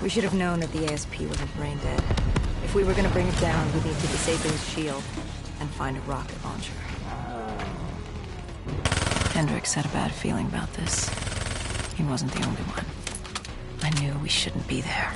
We should have known that the ASP wasn't brain dead. If we were gonna bring it down, we'd need to disable his shield and find a rocket launcher. Hendricks had a bad feeling about this. He wasn't the only one. I knew we shouldn't be there.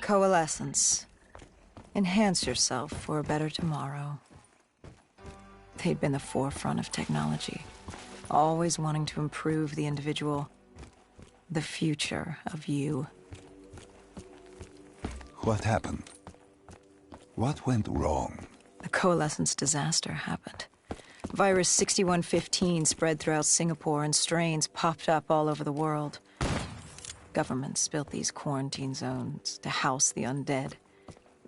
Coalescence. Enhance yourself for a better tomorrow. They'd been the forefront of technology, always wanting to improve the individual, the future of you. What happened? What went wrong? The Coalescence disaster happened. Virus 6115 spread throughout Singapore and strains popped up all over the world. Governments built these quarantine zones to house the undead.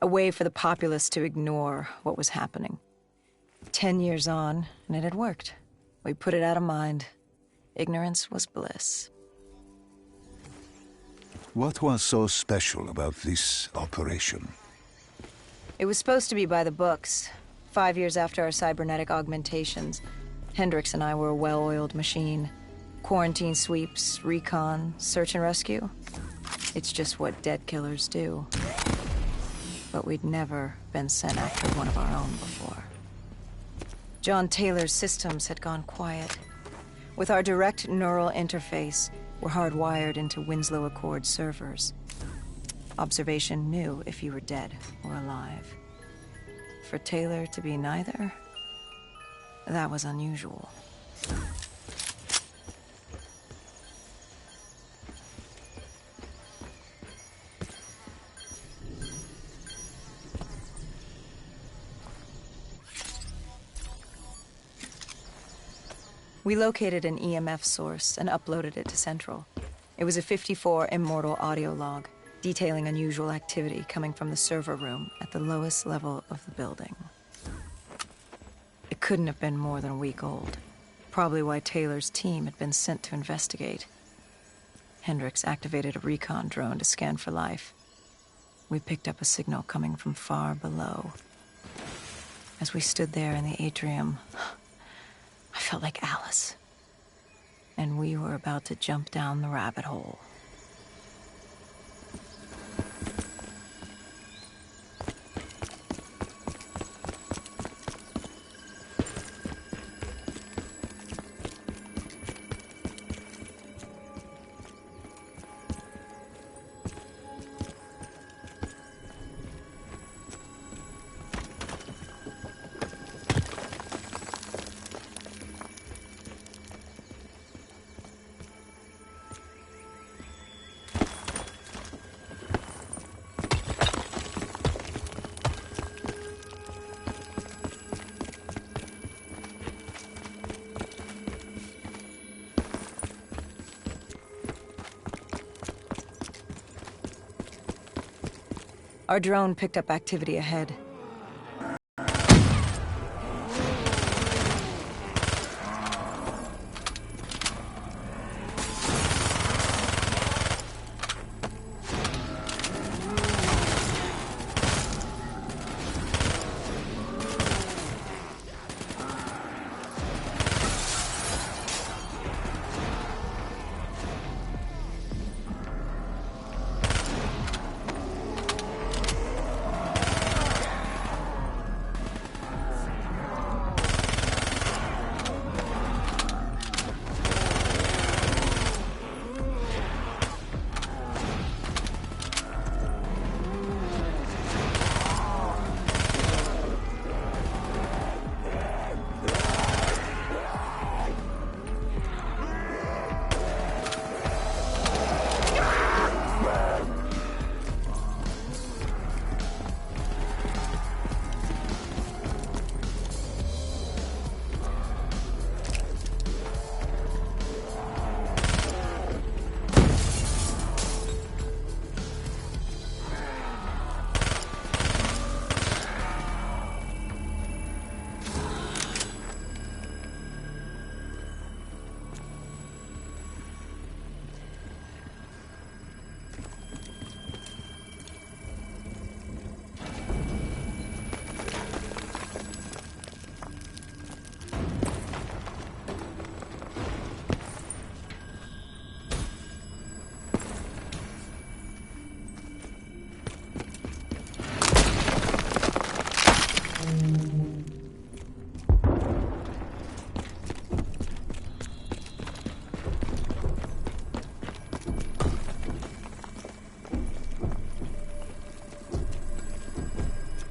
A way for the populace to ignore what was happening. 10 years on, and it had worked. We put it out of mind. Ignorance was bliss. What was so special about this operation? It was supposed to be by the books. 5 years after our cybernetic augmentations, Hendricks and I were a well-oiled machine. Quarantine sweeps, recon, search and rescue. It's just what dead killers do. But we'd never been sent after one of our own before. John Taylor's systems had gone quiet. With our direct neural interface, we're hardwired into Winslow Accord servers. Observation knew if you were dead or alive. For Taylor to be neither, that was unusual. We located an EMF source and uploaded it to Central. It was a 54 Immortal audio log, detailing unusual activity coming from the server room at the lowest level of the building. It couldn't have been more than a week old. Probably why Taylor's team had been sent to investigate. Hendricks activated a recon drone to scan for life. We picked up a signal coming from far below. As we stood there in the atrium, I felt like Alice. And we were about to jump down the rabbit hole. Our drone picked up activity ahead.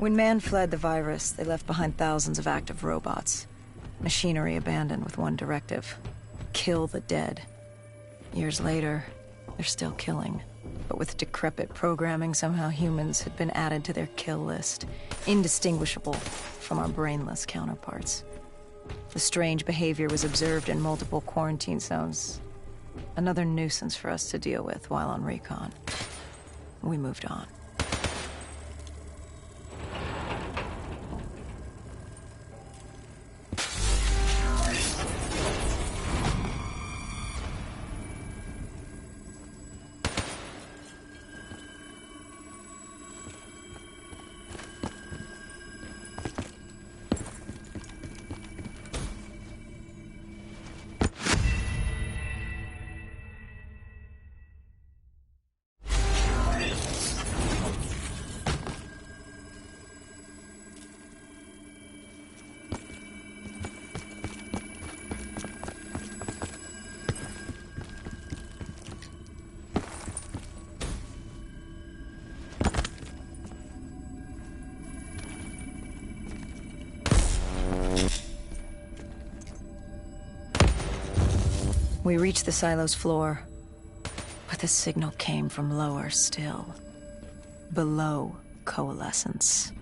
When man fled the virus, they left behind thousands of active robots. Machinery abandoned with one directive: kill the dead. Years later, they're still killing. But with decrepit programming, somehow humans had been added to their kill list, indistinguishable from our brainless counterparts. The strange behavior was observed in multiple quarantine zones. Another nuisance for us to deal with while on recon. We moved on. We reached the silo's floor, but the signal came from lower still. Below coalescence.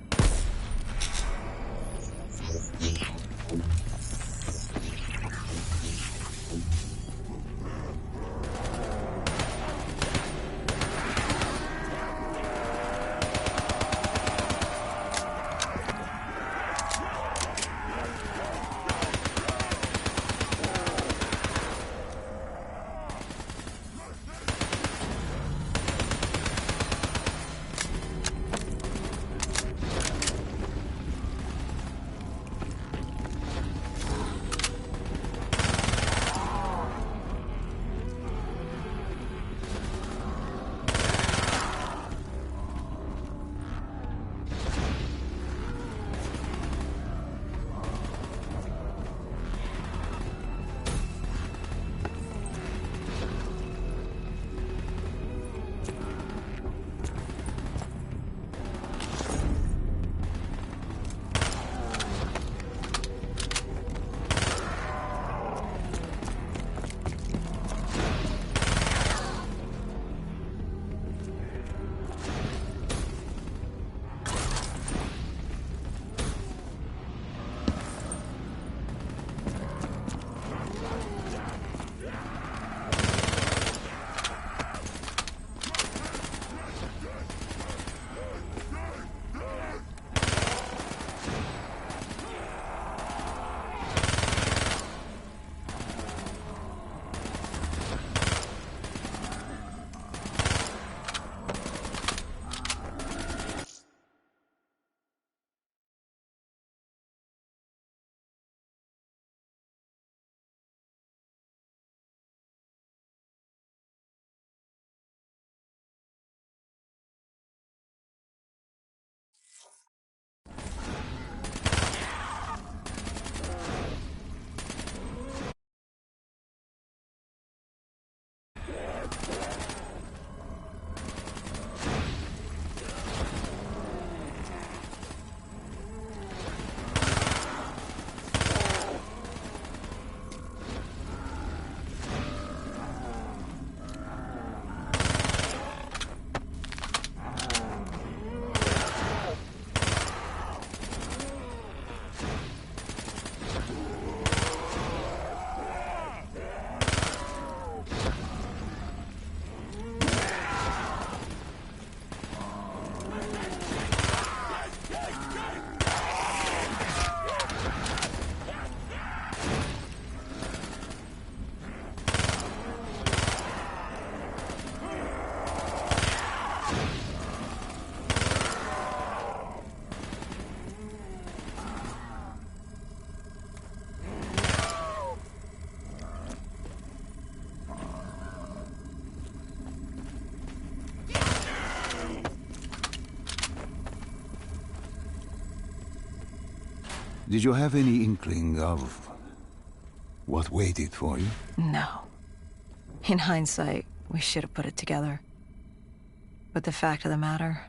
Did you have any inkling of what waited for you? No. In hindsight, we should have put it together. But the fact of the matter,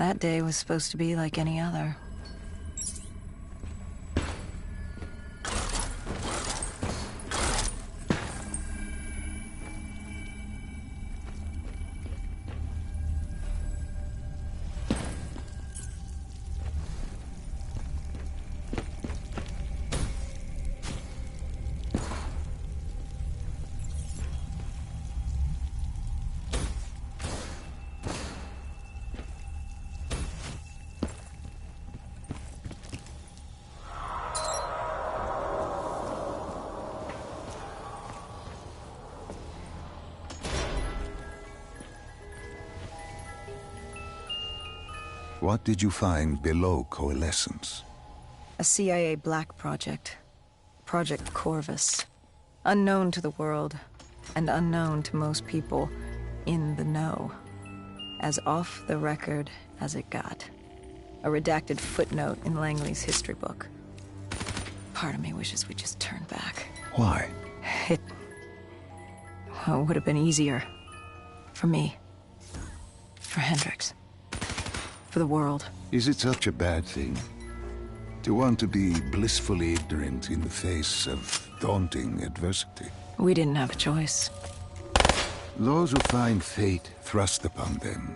That day was supposed to be like any other. What did you find below Coalescence? A CIA black project. Project Corvus. Unknown to the world, and unknown to most people in the know. As off the record as it got. A redacted footnote in Langley's history book. Part of me wishes we just turned back. Why? It would have been easier. For me. For Hendricks. For the world. Is it such a bad thing? To want to be blissfully ignorant in the face of daunting adversity? We didn't have a choice. Those who find fate thrust upon them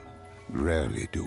rarely do.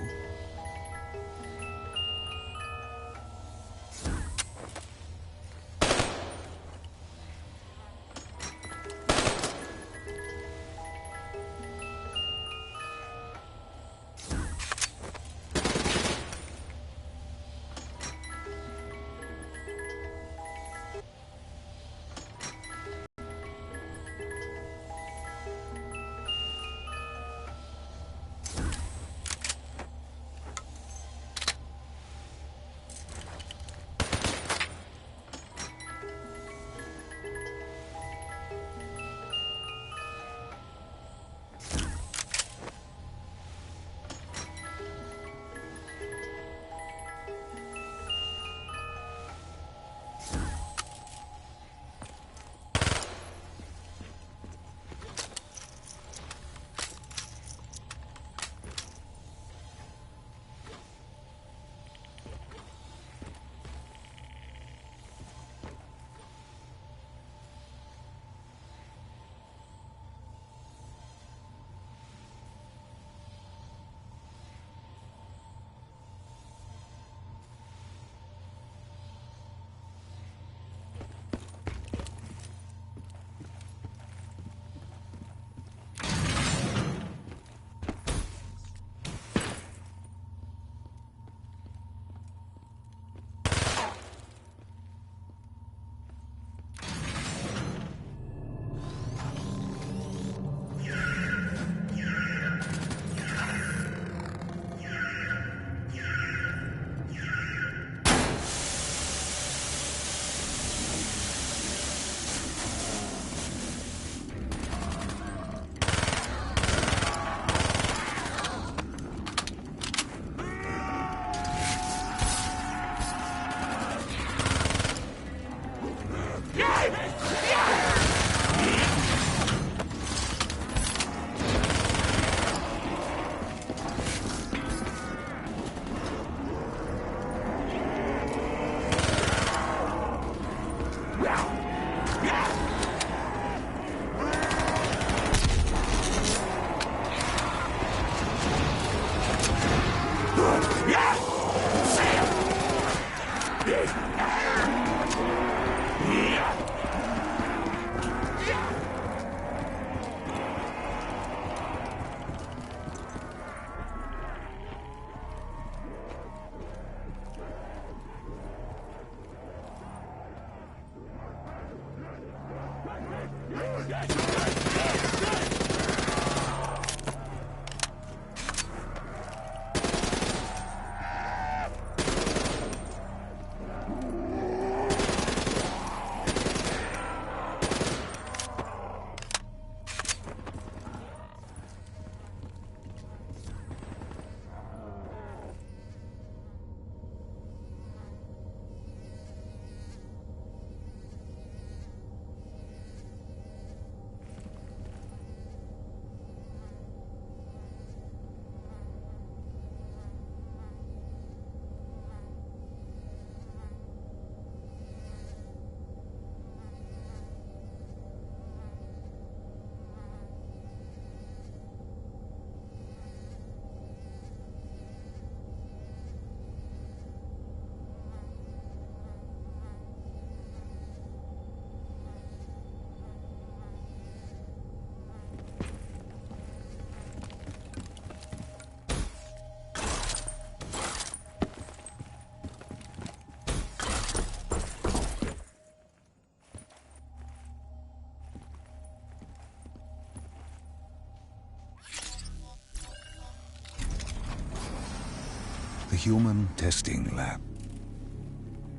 The human testing lab.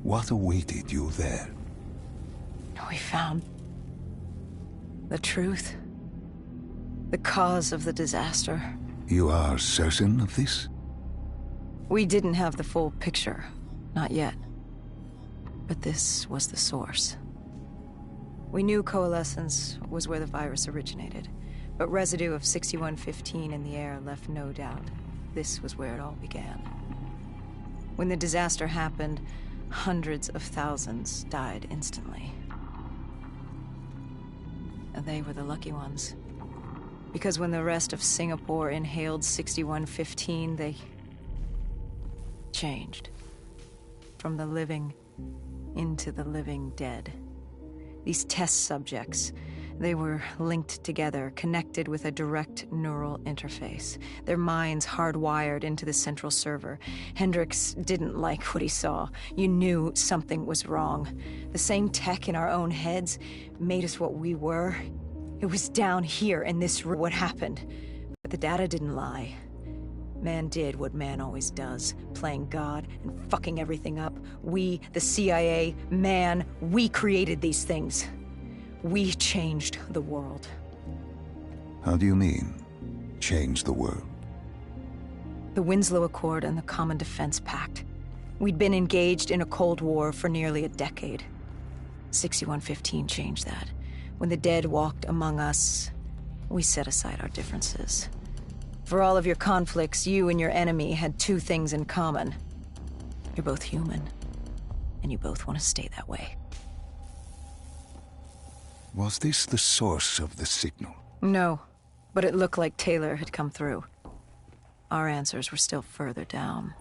What awaited you there? We found the truth. The cause of the disaster. You are certain of this? We didn't have the full picture. Not yet. But this was the source. We knew coalescence was where the virus originated, but residue of 6115 in the air left no doubt. This was where it all began. When the disaster happened, hundreds of thousands died instantly. And they were the lucky ones. Because when the rest of Singapore inhaled 6115, they changed. From the living into the living dead. These test subjects, they were linked together, connected with a direct neural interface. Their minds hardwired into the central server. Hendricks didn't like what he saw. You knew something was wrong. The same tech in our own heads made us what we were. It was down here in this room what happened. But the data didn't lie. Man did what man always does, playing God and fucking everything up. We, the CIA, man, we created these things. We changed the world. How do you mean, change the world? The Winslow Accord and the Common Defense Pact. We'd been engaged in a Cold War for nearly a decade. 6115 changed that. When the dead walked among us, we set aside our differences. For all of your conflicts, you and your enemy had two things in common. You're both human, and you both want to stay that way. Was this the source of the signal? No, but it looked like Taylor had come through. Our answers were still further down.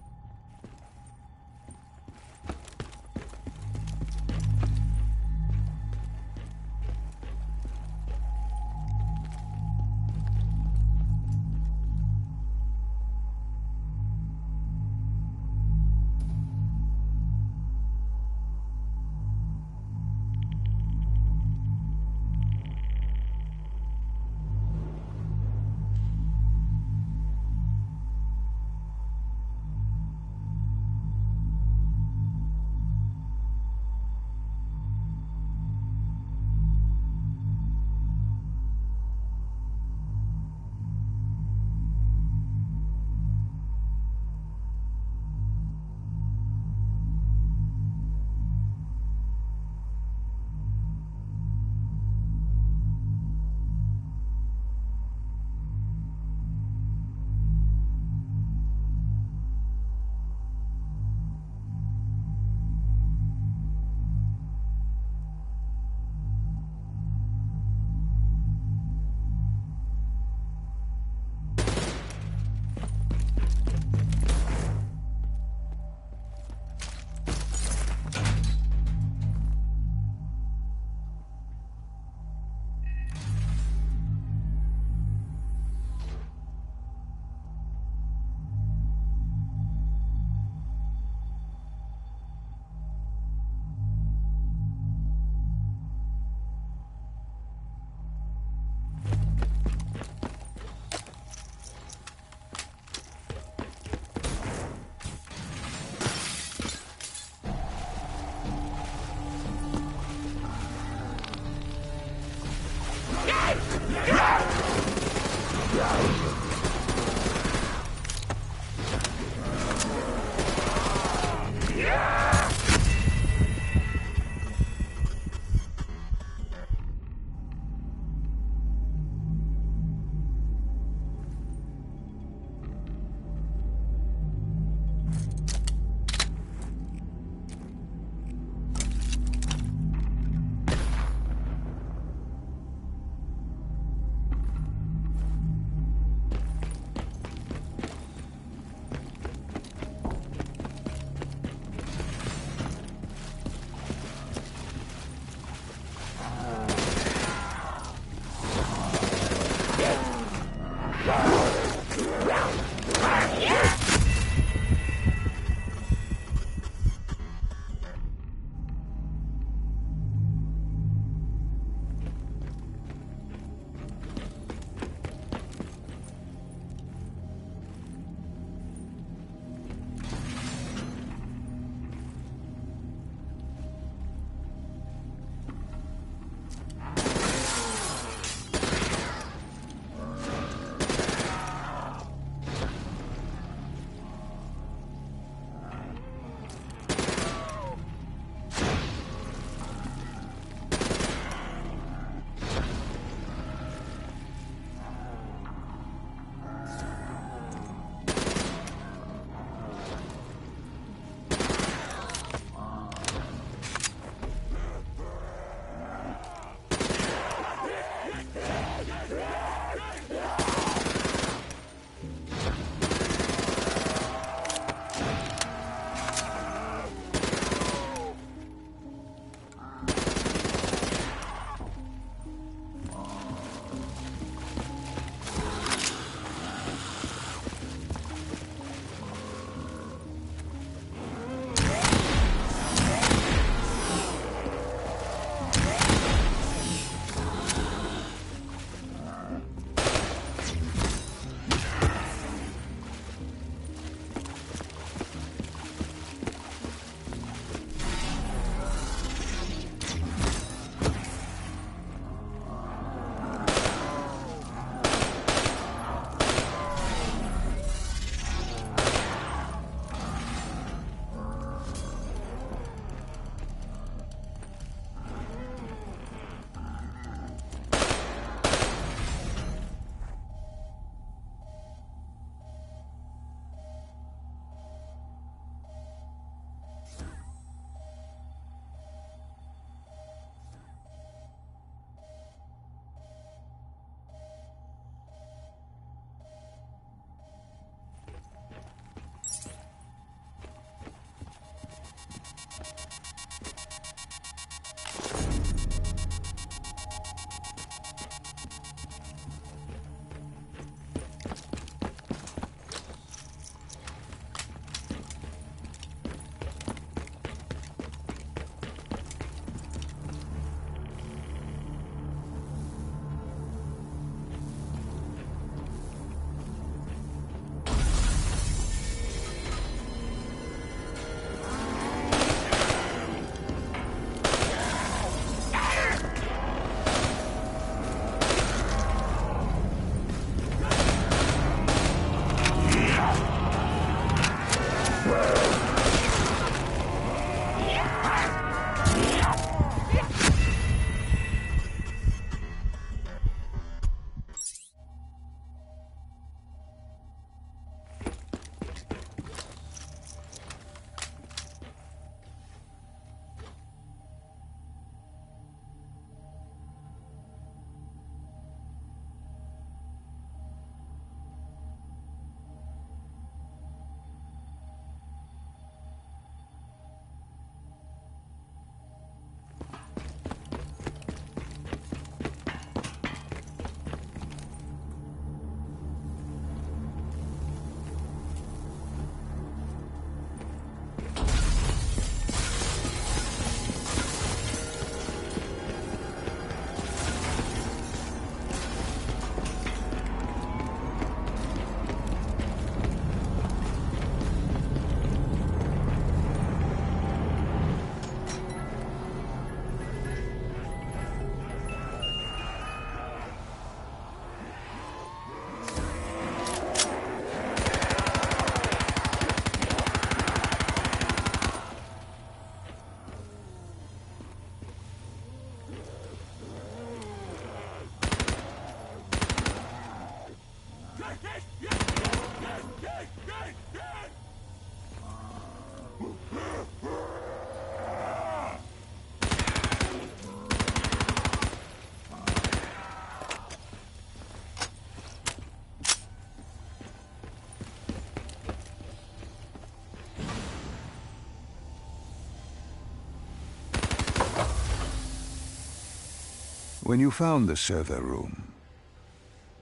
When you found the server room,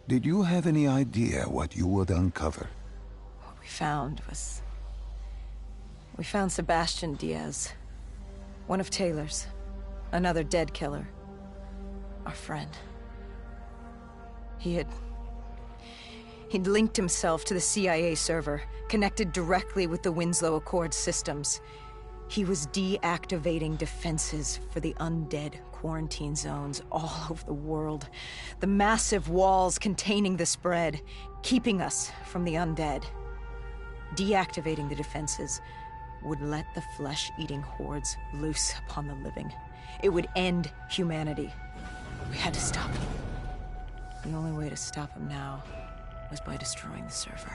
did you have any idea what you would uncover? What we found was... We found Sebastian Diaz. One of Taylor's. Another dead killer. Our friend. He'd linked himself to the CIA server, connected directly with the Winslow Accord systems. He was deactivating defenses for the undead quarantine zones all over the world. The massive walls containing the spread, keeping us from the undead. Deactivating the defenses would let the flesh-eating hordes loose upon the living. It would end humanity. We had to stop him. The only way to stop him now was by destroying the server.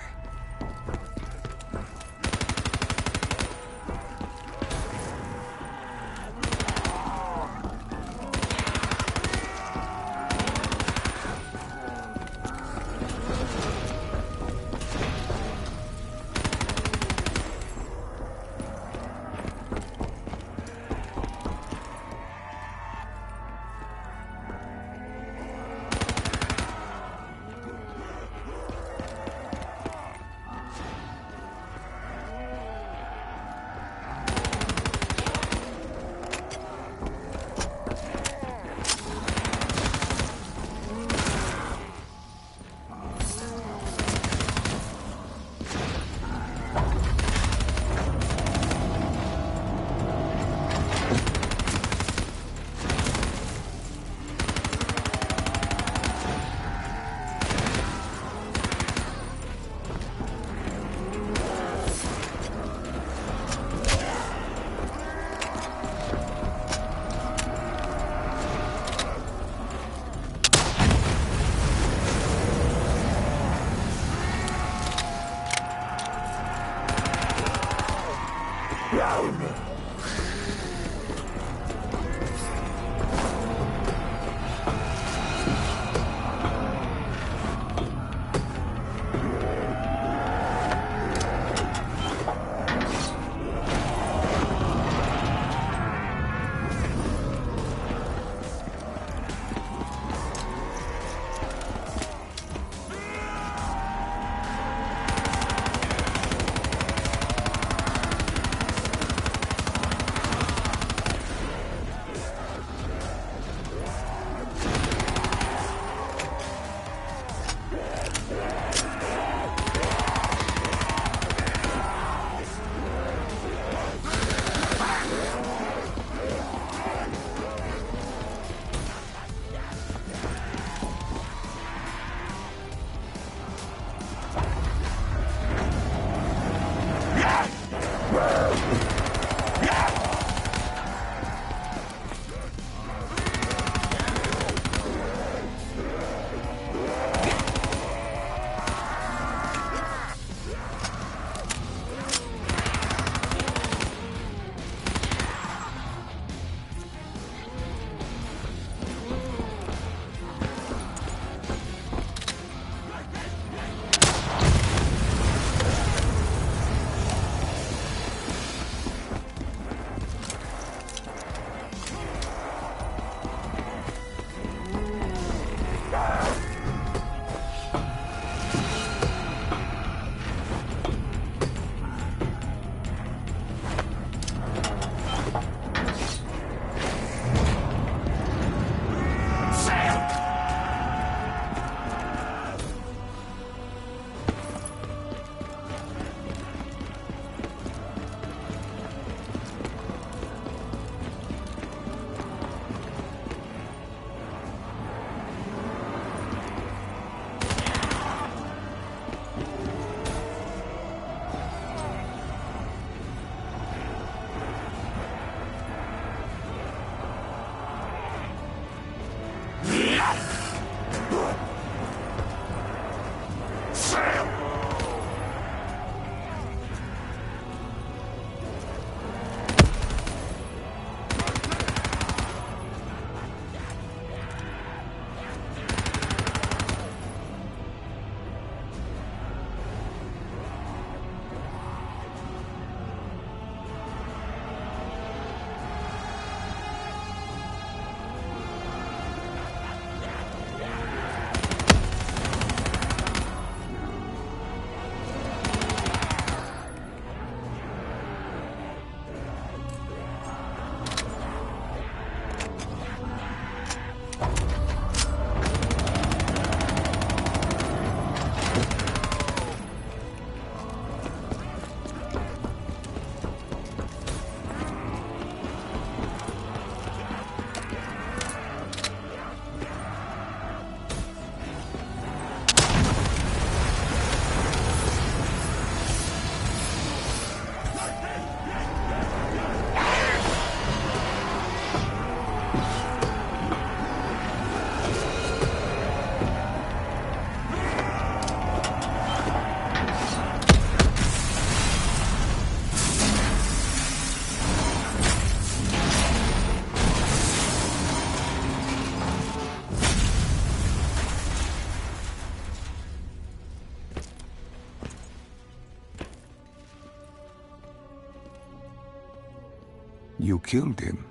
You killed him.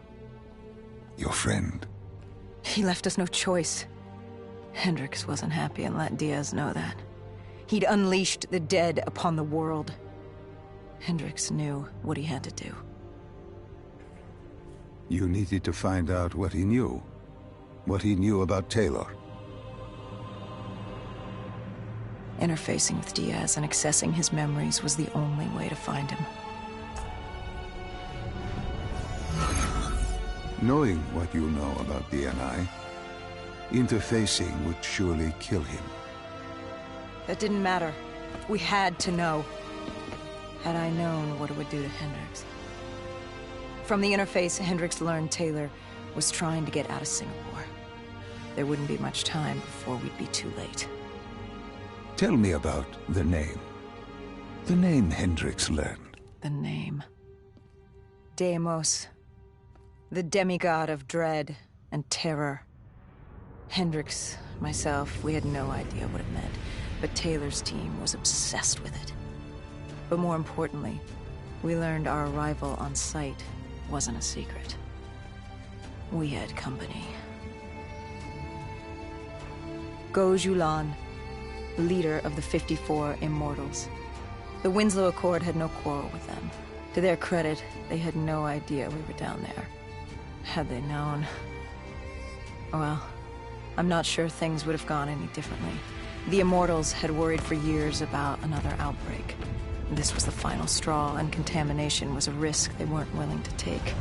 Your friend. He left us no choice. Hendricks wasn't happy and let Diaz know that. He'd unleashed the dead upon the world. Hendricks knew what he had to do. You needed to find out what he knew. What he knew about Taylor. Interfacing with Diaz and accessing his memories was the only way to find him. Knowing what you know about DNI, interfacing would surely kill him. That didn't matter. We had to know. Had I known what it would do to Hendricks. From the interface, Hendricks learned Taylor was trying to get out of Singapore. There wouldn't be much time before we'd be too late. Tell me about the name. The name Hendricks learned. The name. Deimos. The demigod of dread and terror. Hendricks, myself, we had no idea what it meant, but Taylor's team was obsessed with it. But more importantly, we learned our arrival on site wasn't a secret. We had company. Go Julan, leader of the 54 Immortals. The Winslow Accord had no quarrel with them. To their credit, they had no idea we were down there. Had they known... well, I'm not sure things would have gone any differently. The Immortals had worried for years about another outbreak. This was the final straw, and contamination was a risk they weren't willing to take.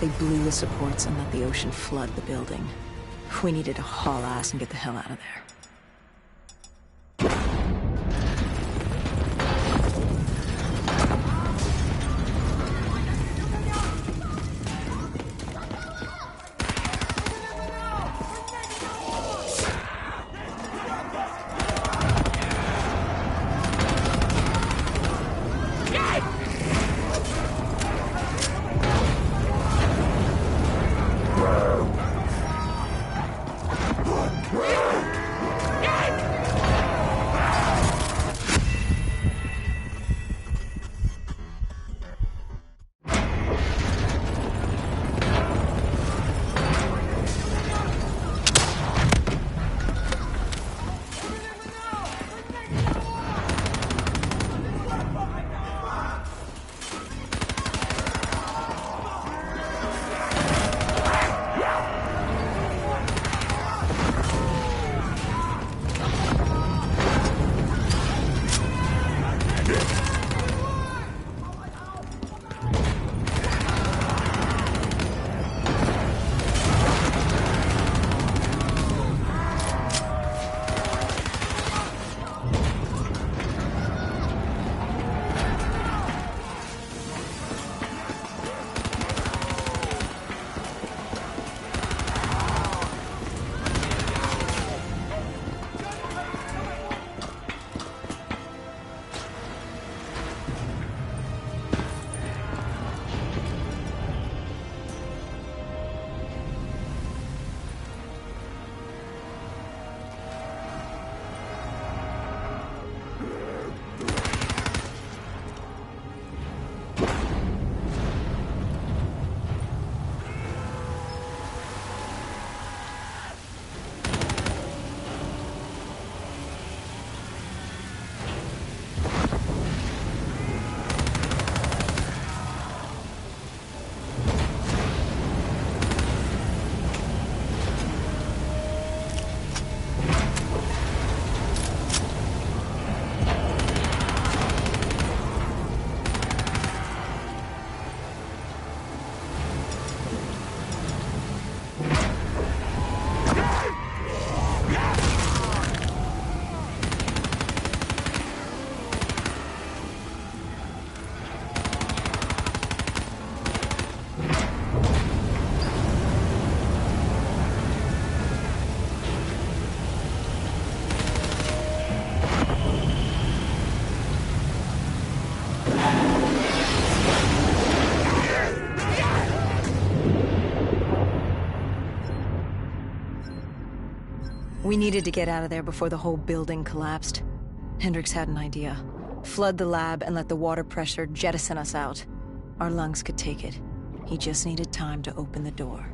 They blew the supports and let the ocean flood the building. We needed to haul ass and get the hell out of there. We needed to get out of there before the whole building collapsed. Hendricks had an idea. Flood the lab and let the water pressure jettison us out. Our lungs could take it. He just needed time to open the door.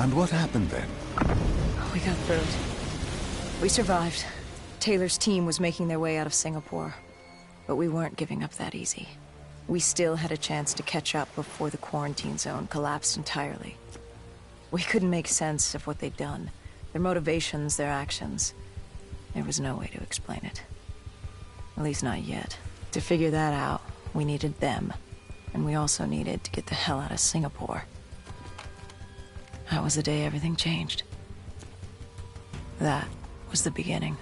And what happened then? We got through it. We survived. Taylor's team was making their way out of Singapore. But we weren't giving up that easy. We still had a chance to catch up before the quarantine zone collapsed entirely. We couldn't make sense of what they'd done. Their motivations, their actions. There was no way to explain it. At least not yet. To figure that out, we needed them. And we also needed to get the hell out of Singapore. That was the day everything changed. That was the beginning.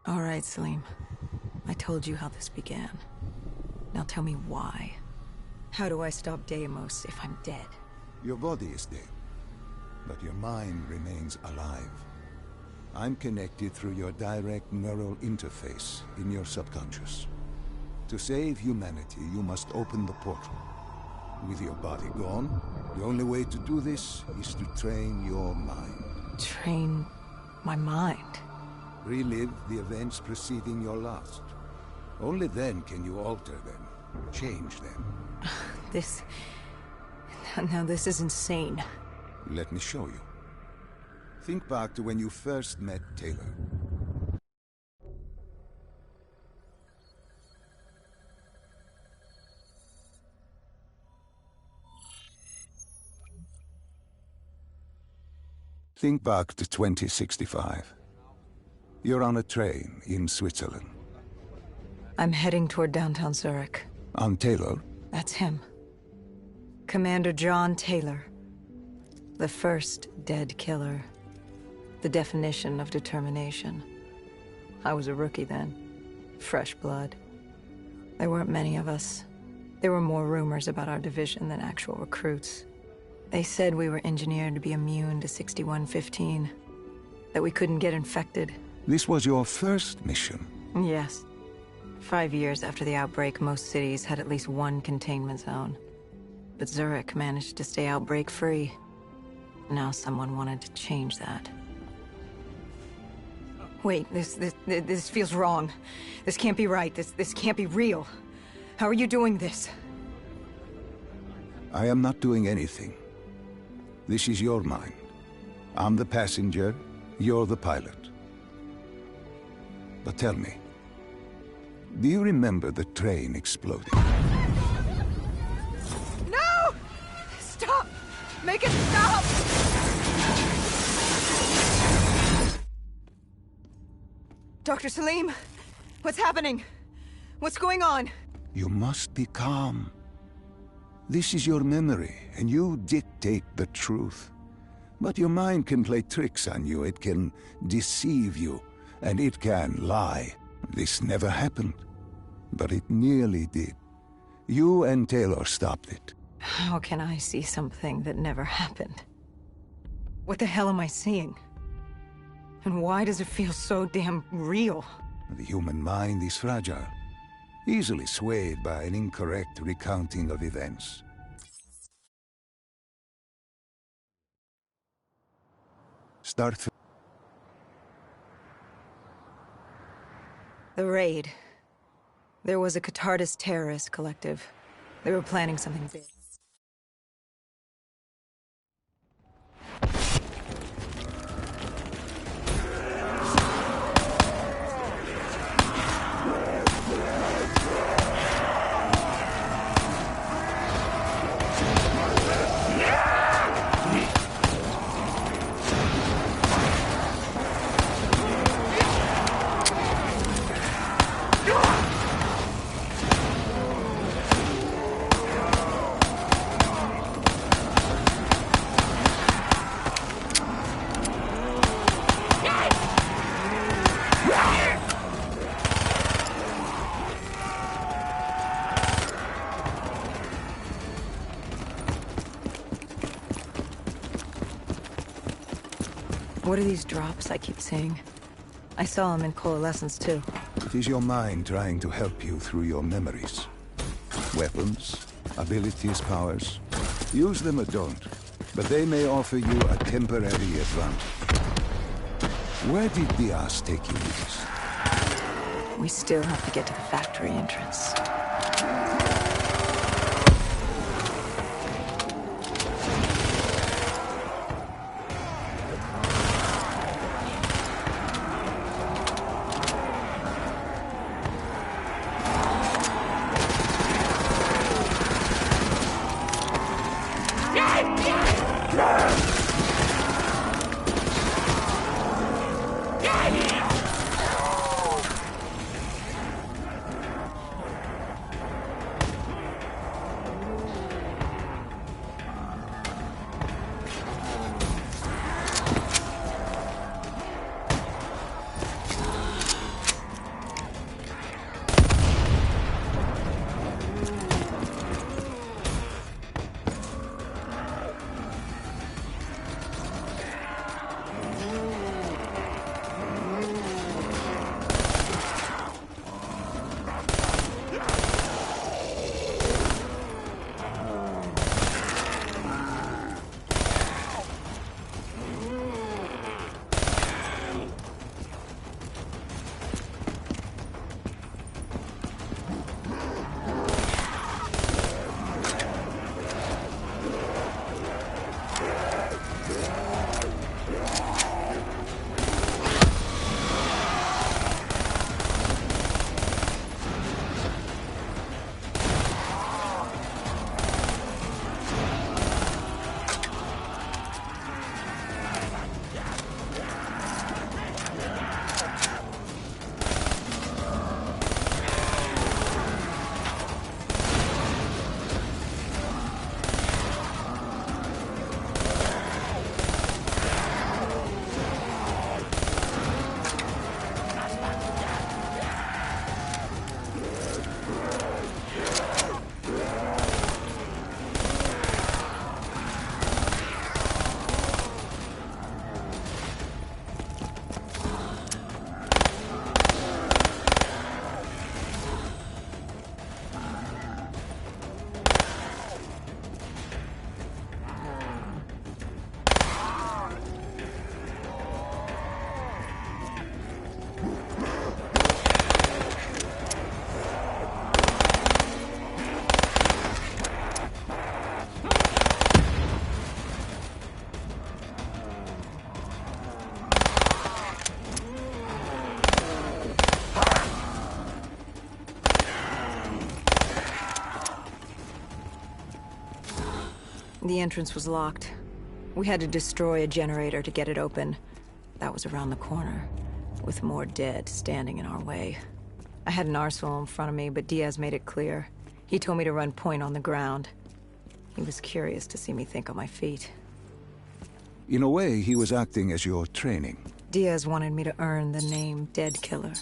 All right, Salim. I told you how this began. Now tell me why. How do I stop Deimos if I'm dead? Your body is dead, but your mind remains alive. I'm connected through your direct neural interface in your subconscious. To save humanity, you must open the portal. With your body gone, the only way to do this is to train your mind. Train my mind? Relive the events preceding your last. Only then can you alter them, change them. Now this is insane. Let me show you. Think back to when you first met Taylor. Think back to 2065. You're on a train in Switzerland. I'm heading toward downtown Zurich. On Taylor? That's him. Commander John Taylor. The first dead killer. The definition of determination. I was a rookie then. Fresh blood. There weren't many of us. There were more rumors about our division than actual recruits. They said we were engineered to be immune to 6115. That we couldn't get infected. This was your first mission? Yes. 5 years after the outbreak, most cities had at least one containment zone. But Zurich managed to stay outbreak-free. Now someone wanted to change that. Wait, this feels wrong. This can't be right. This can't be real. How are you doing this? I am not doing anything. This is your mind. I'm the passenger, you're the pilot. But tell me, do you remember the train exploding? No! Stop! Make it stop! Dr. Salim, what's happening? What's going on? You must be calm. This is your memory, and you dictate the truth. But your mind can play tricks on you. It can deceive you, and it can lie. This never happened, but it nearly did. You and Taylor stopped it. How can I see something that never happened? What the hell am I seeing? And why does it feel so damn real? The human mind is fragile, easily swayed by an incorrect recounting of events. The raid. There was a Catardus terrorist collective. They were planning something big. What are these drops I keep seeing? I saw them in Coalescence too. It is your mind trying to help you through your memories. Weapons, abilities, powers. Use them or don't, but they may offer you a temporary advantage. Where did Diaz take you with us? We still have to get to the factory entrance. The entrance was locked. We had to destroy a generator to get it open. That was around the corner. with more dead standing in our way. I had an arsenal in front of me, but Diaz made it clear. He told me to run point on the ground. He was curious to see me think on my feet. In a way, he was acting as your training. Diaz wanted me to earn the name Dead Killer.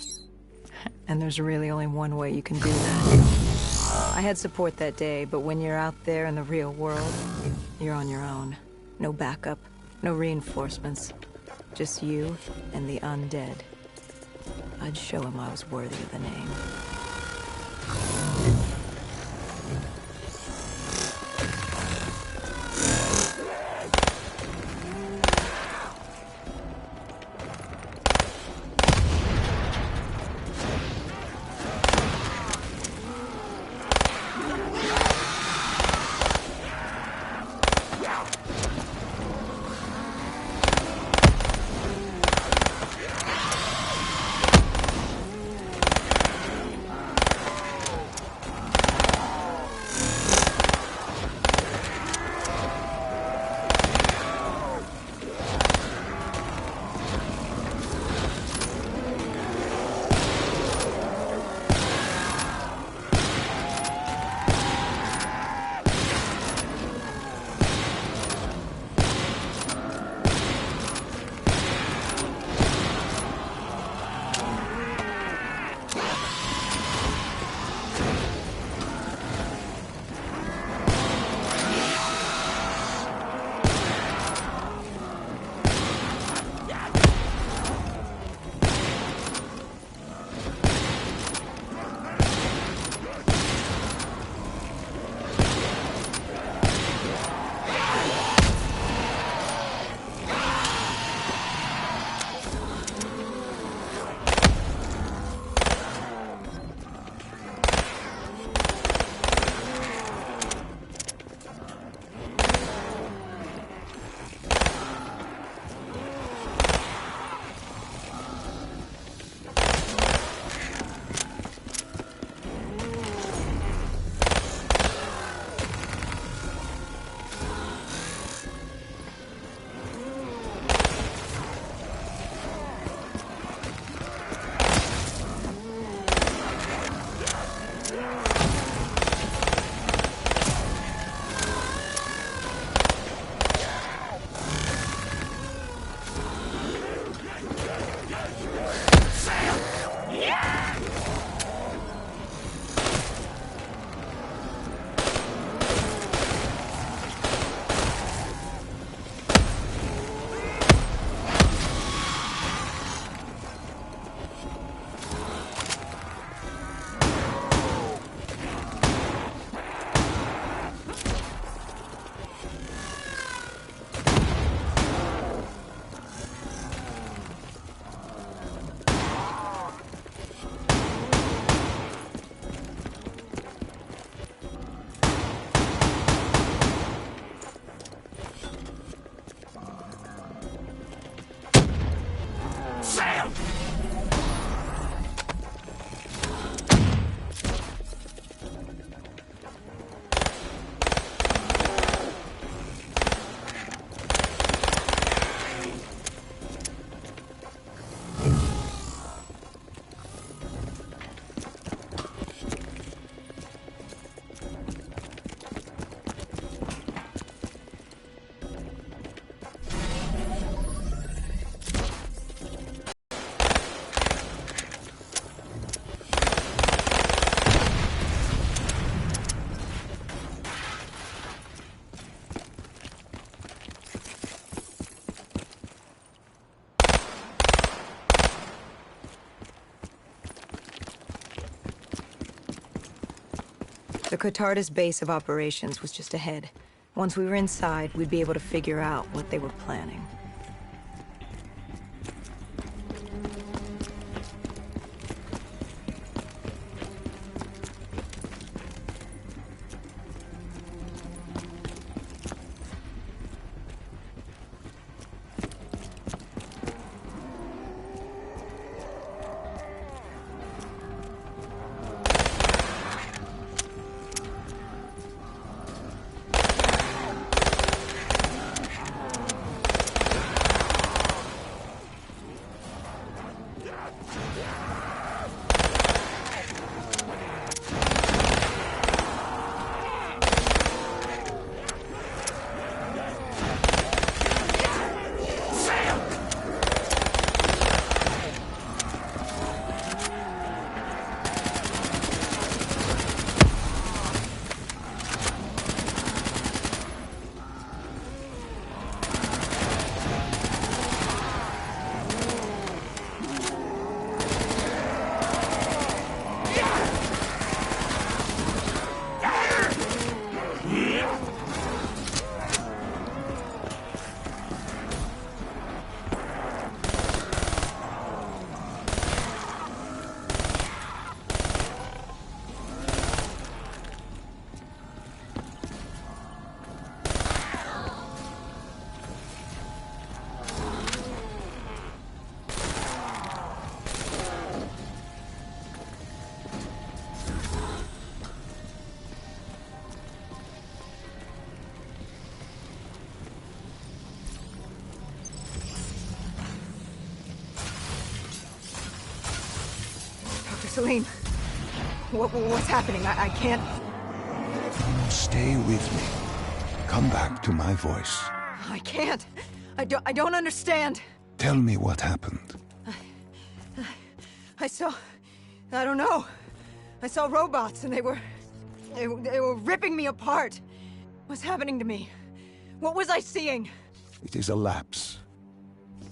And there's really only one way you can do that. I had support that day, but when you're out there in the real world, you're on your own. No backup, no reinforcements. Just you and the undead. I'd show him I was worthy of the name. The Cotardis base of operations was just ahead. Once we were inside, we'd be able to figure out what they were planning. Salim, what's happening? I can't... Stay with me. Come back to my voice. I can't. I don't understand. Tell me what happened. I saw... I don't know. I saw robots and they were ripping me apart. What's happening to me? What was I seeing? It is a lapse.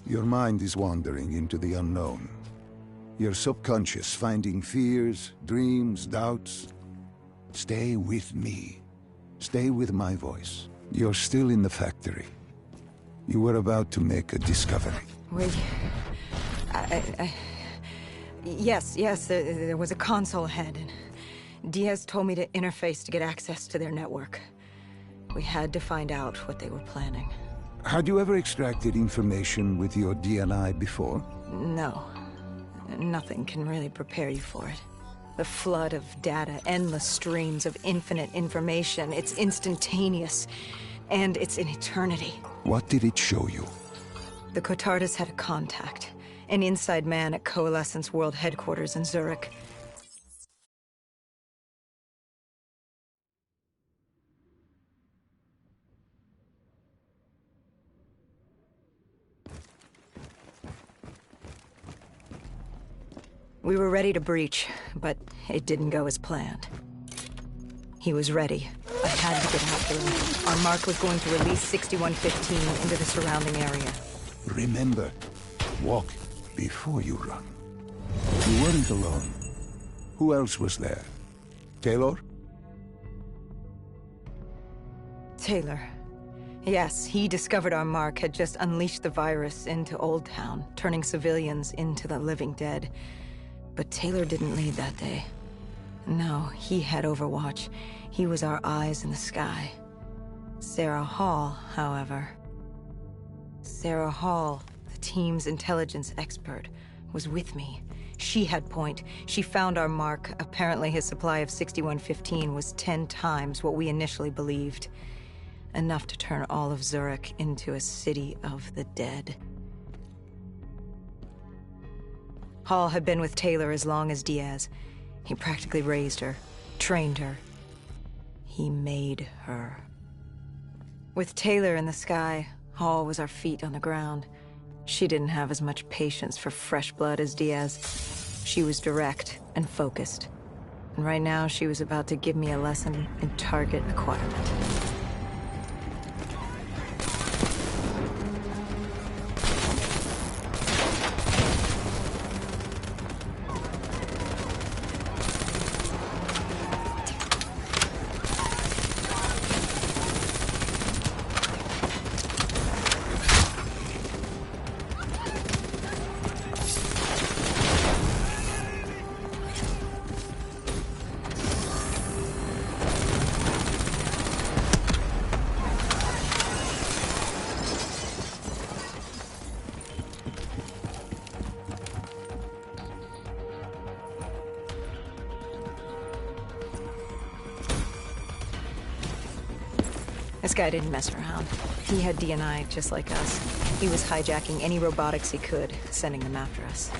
Your mind is wandering into the unknown. Your subconscious finding fears, dreams, doubts. Stay with me. Stay with my voice. You're still in the factory. You were about to make a discovery. Wait... Yes, there was a console ahead, and Diaz told me to interface to get access to their network. We had to find out what they were planning. Had you ever extracted information with your DNI before? No. Nothing can really prepare you for it. The flood of data, endless streams of infinite information, it's instantaneous, and it's an eternity. What did it show you? The Cotardus had a contact. An inside man at Coalescence World Headquarters in Zurich. We were ready to breach, but it didn't go as planned. He was ready. I had to get after him. Our mark was going to release 6115 into the surrounding area. Remember, walk before you run. You weren't alone. Who else was there? Taylor? Taylor. Yes, he discovered our mark had just unleashed the virus into Old Town, turning civilians into the living dead. But Taylor didn't lead that day. No, he had Overwatch. He was our eyes in the sky. Sarah Hall, however... Sarah Hall, the team's intelligence expert, was with me. She had point. She found our mark. Apparently his supply of 6115 was 10 times what we initially believed. Enough to turn all of Zurich into a city of the dead. Hall had been with Taylor as long as Diaz. He practically raised her, trained her. He made her. With Taylor in the sky, Hall was our feet on the ground. She didn't have as much patience for fresh blood as Diaz. She was direct and focused. And right now, she was about to give me a lesson in target acquirement. This guy didn't mess around. He had DNI just like us. He was hijacking any robotics he could, sending them after us.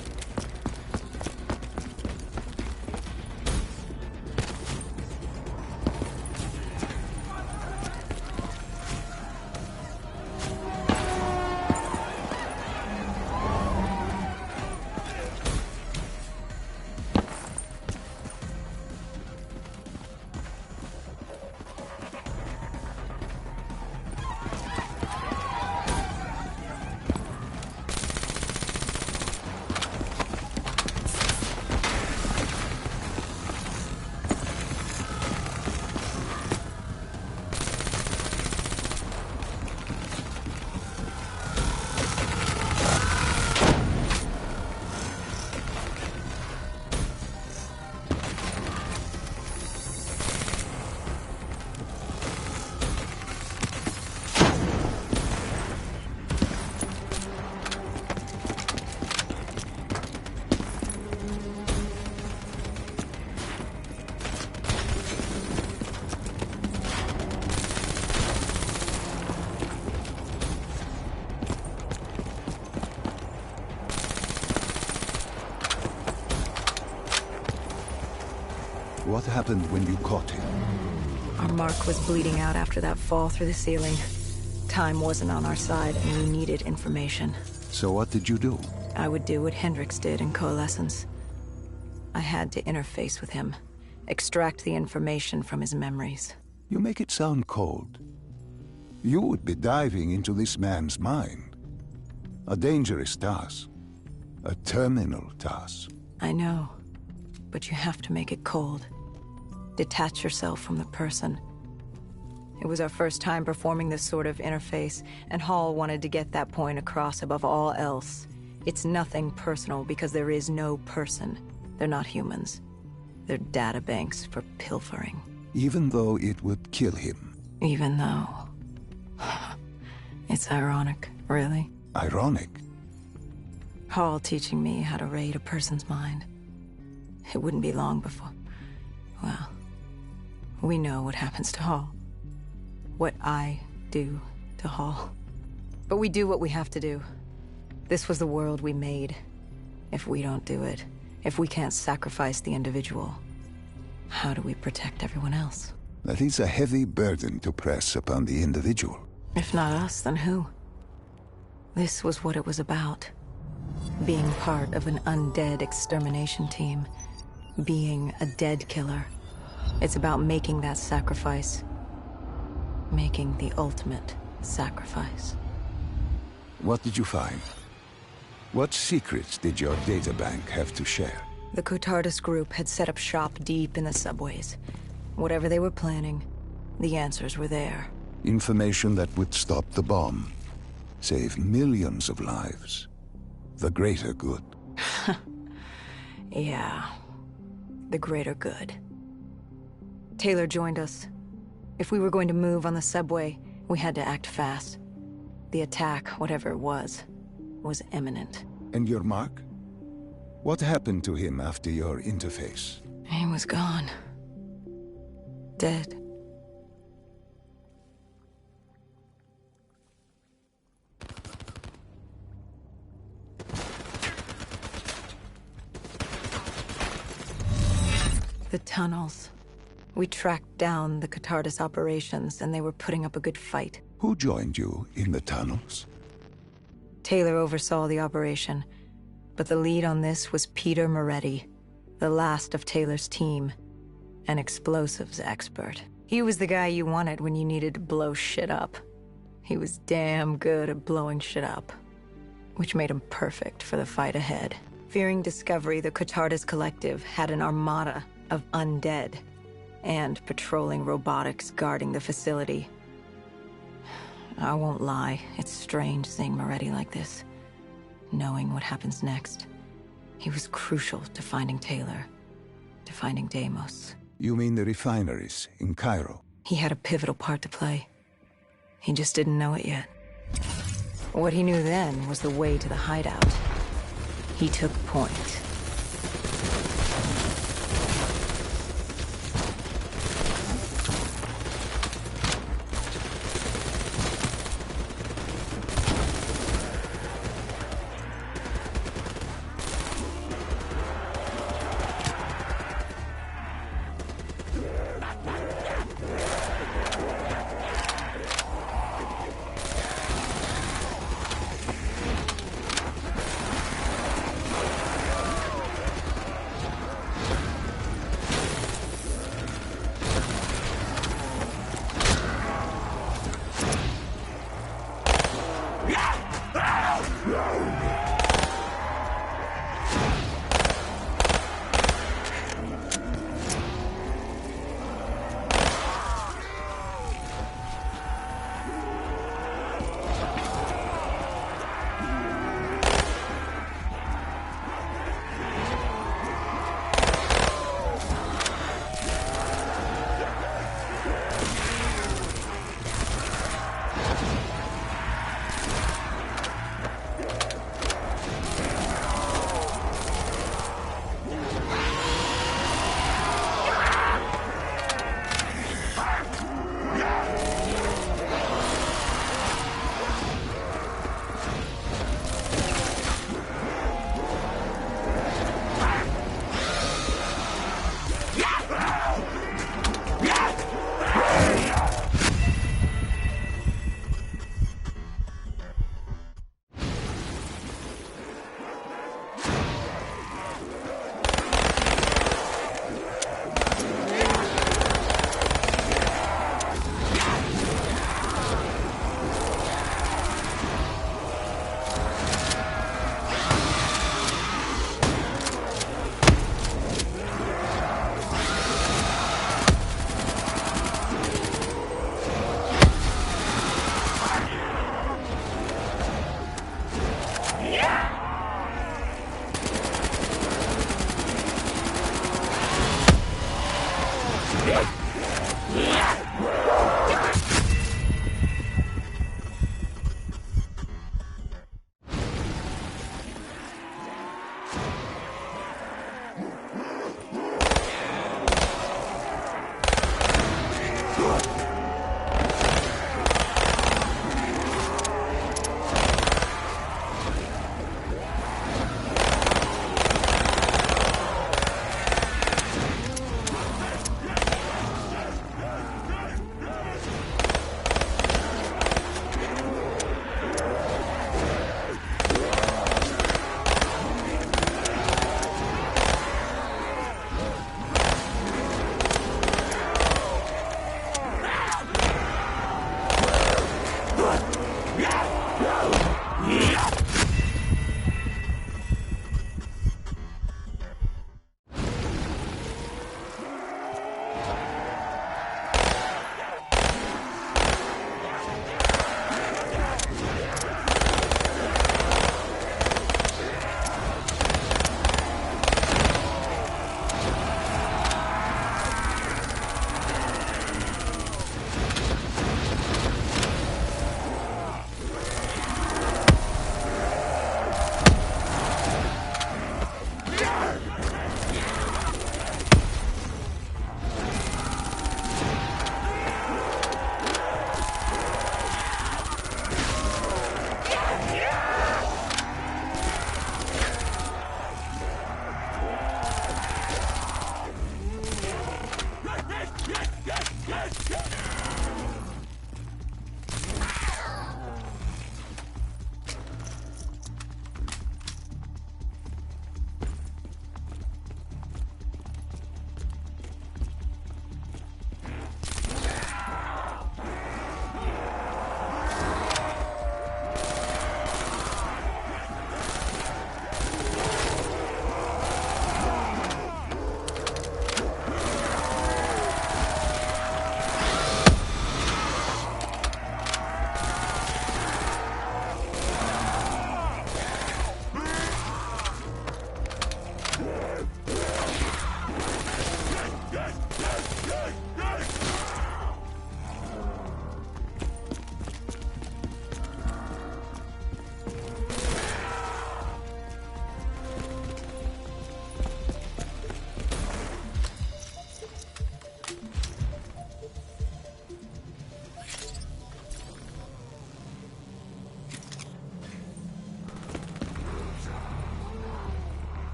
What happened when you caught him? Our mark was bleeding out after that fall through the ceiling. Time wasn't on our side, and we needed information. So what did you do? I would do what Hendricks did in Coalescence. I had to interface with him, extract the information from his memories. You make it sound cold. You would be diving into this man's mind. A dangerous task. A terminal task. I know, but you have to make it cold. Detach yourself from the person. It was our first time performing this sort of interface, and Hall wanted to get that point across above all else. It's nothing personal because there is no person. They're not humans. They're data banks for pilfering. Even though it would kill him. Even though... It's ironic, really. Ironic? Hall teaching me how to raid a person's mind. It wouldn't be long before... Well, we know what happens to Hall. What I do to Hall. But we do what we have to do. This was the world we made. If we don't do it, if we can't sacrifice the individual, how do we protect everyone else? That is a heavy burden to press upon the individual. If not us, then who? This was what it was about. Being part of an undead extermination team. Being a dead killer. It's about making that sacrifice. Making the ultimate sacrifice. What did you find? What secrets did your databank have to share? The Cotardus group had set up shop deep in the subways. Whatever they were planning, the answers were there. Information that would stop the bomb. Save millions of lives. The greater good. Yeah. The greater good. Taylor joined us. If we were going to move on the subway, we had to act fast. The attack, whatever it was imminent. And your mark? What happened to him after your interface? He was gone. Dead. The tunnels. We tracked down the Cotardus operations, and they were putting up a good fight. Who joined you in the tunnels? Taylor oversaw the operation, but the lead on this was Peter Moretti, the last of Taylor's team, an explosives expert. He was the guy you wanted when you needed to blow shit up. He was damn good at blowing shit up, which made him perfect for the fight ahead. Fearing discovery, the Cotardus Collective had an armada of undead and patrolling robotics guarding the facility. I won't lie, it's strange seeing Moretti like this, knowing what happens next. He was crucial to finding Taylor, to finding Deimos. You mean the refineries in Cairo? He had a pivotal part to play. He just didn't know it yet. What he knew then was the way to the hideout. He took point.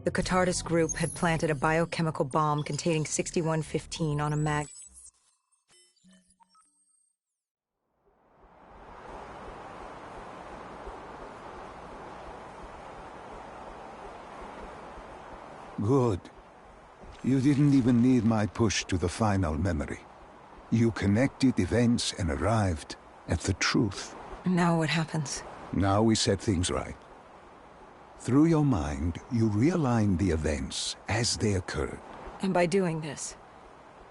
The Catardus group had planted a biochemical bomb containing 6115 on a mag... Good. You didn't even need my push to the final memory. You connected events and arrived at the truth. Now what happens? Now we set things right. Through your mind, you realign the events as they occurred. And by doing this,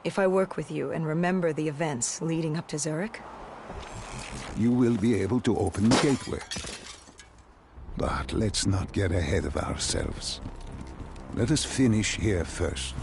if I work with you and remember the events leading up to Zurich? You will be able to open the gateway. But let's not get ahead of ourselves. Let us finish here first.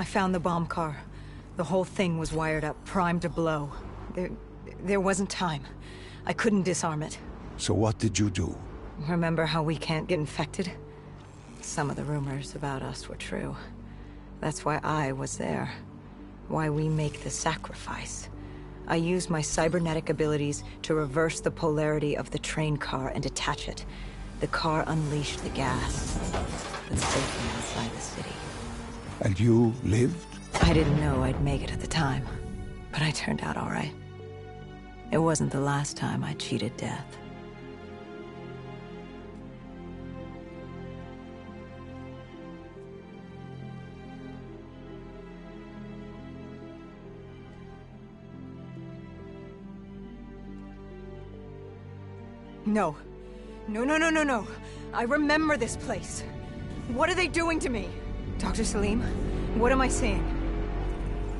found the bomb car. The whole thing was wired up, primed to blow. There wasn't time. I couldn't disarm it. So what did you do? Remember how we can't get infected? Some of the rumors about us were true. That's why I was there. Why we make the sacrifice. I used my cybernetic abilities to reverse the polarity of the train car and detach it. The car unleashed the gas that's taken inside the city. And you lived? I didn't know I'd make it at the time, but I turned out all right. It wasn't the last time I cheated death. No. No. I remember this place. What are they doing to me? Dr. Salim, what am I seeing?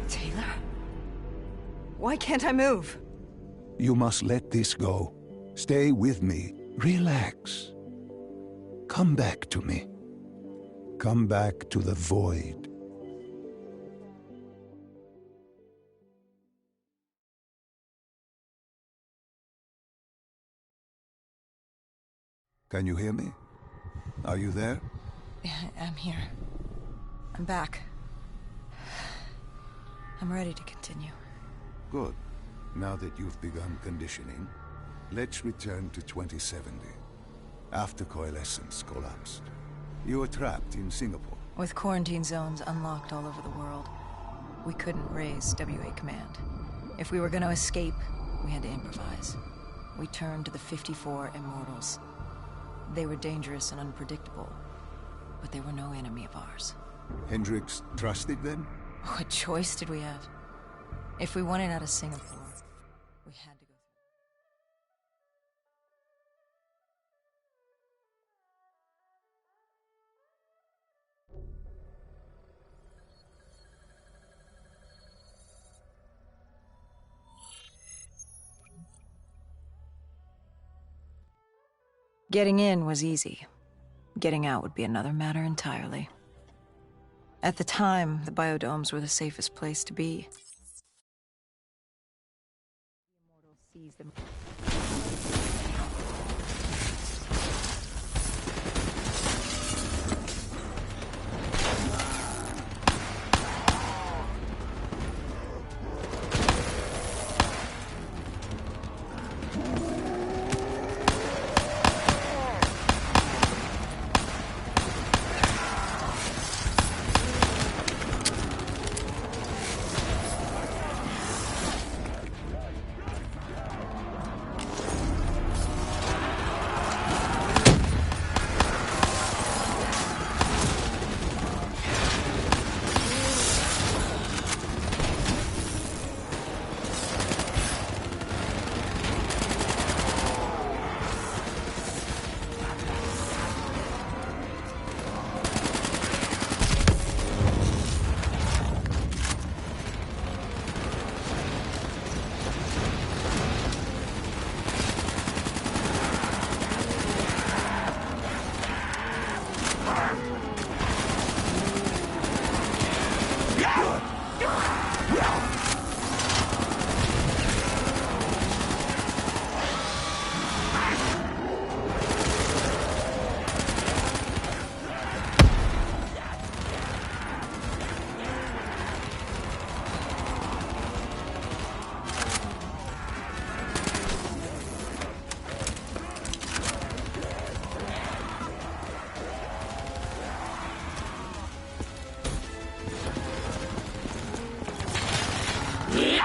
Taylor? Why can't I move? You must let this go. Stay with me. Relax. Come back to me. Come back to the void. Can you hear me? Are you there? Yeah, I'm here. I'm back. I'm ready to continue. Good. Now that you've begun conditioning, let's return to 2070. After Coalescence collapsed. You were trapped in Singapore. With quarantine zones unlocked all over the world, we couldn't raise WA command. If we were going to escape, we had to improvise. We turned to the 54 Immortals. They were dangerous and unpredictable, but they were no enemy of ours. Hendricks trusted them? What choice did we have? If we wanted out of Singapore, we had to go through. Getting in was easy. Getting out would be another matter entirely. At the time, the biodomes were the safest place to be. The Immortals seized them.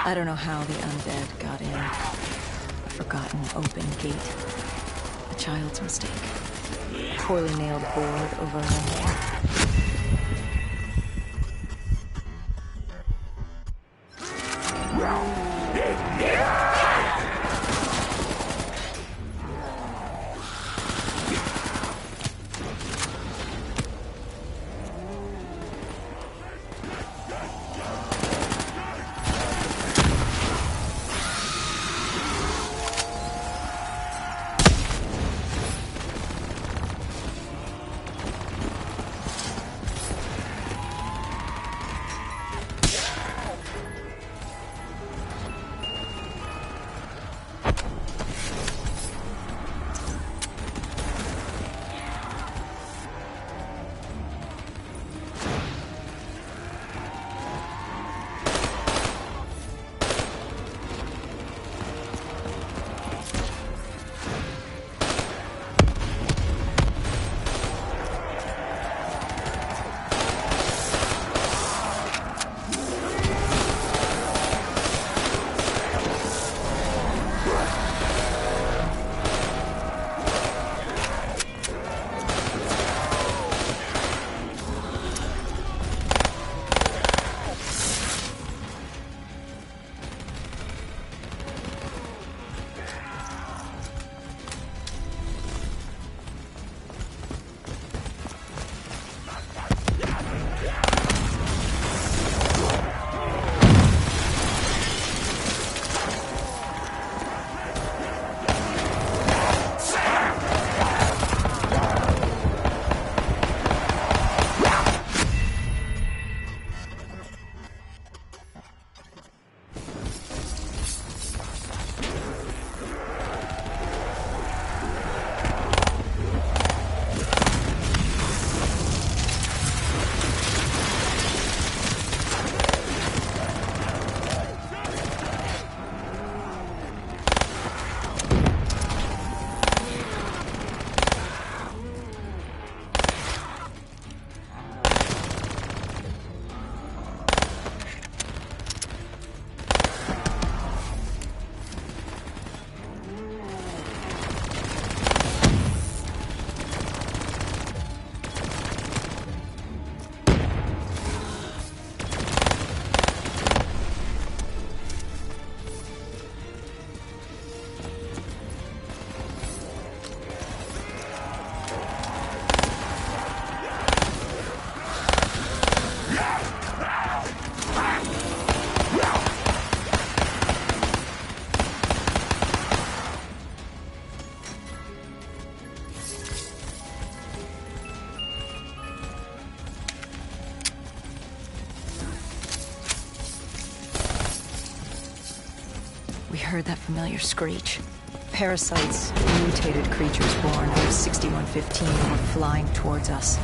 I don't know how the undead got in. A forgotten open gate. A child's mistake. Poorly nailed board over a window. We heard that familiar screech. Parasites, mutated creatures born out of 6115 were flying towards us.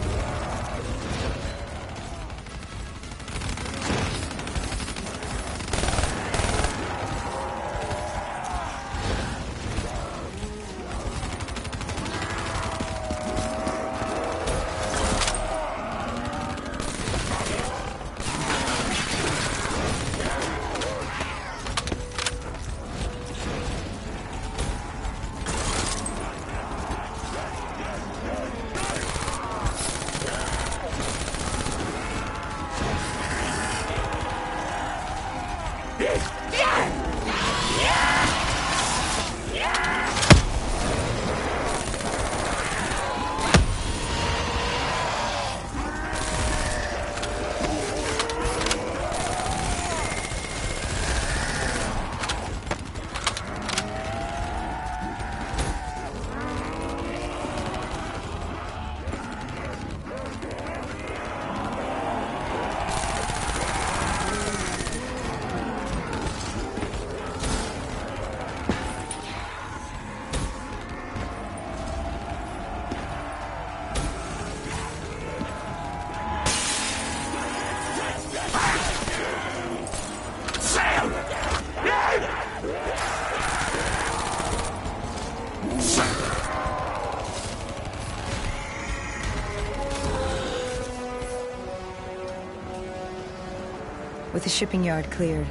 With the shipping yard cleared,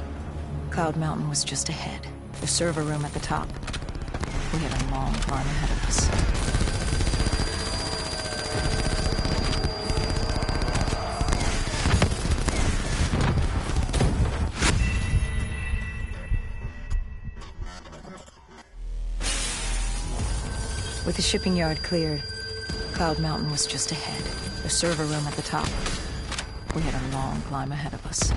Cloud Mountain was just ahead. The server room at the top. We had a long climb ahead of us. With the shipping yard cleared, Cloud Mountain was just ahead. The server room at the top. We had a long climb ahead of us.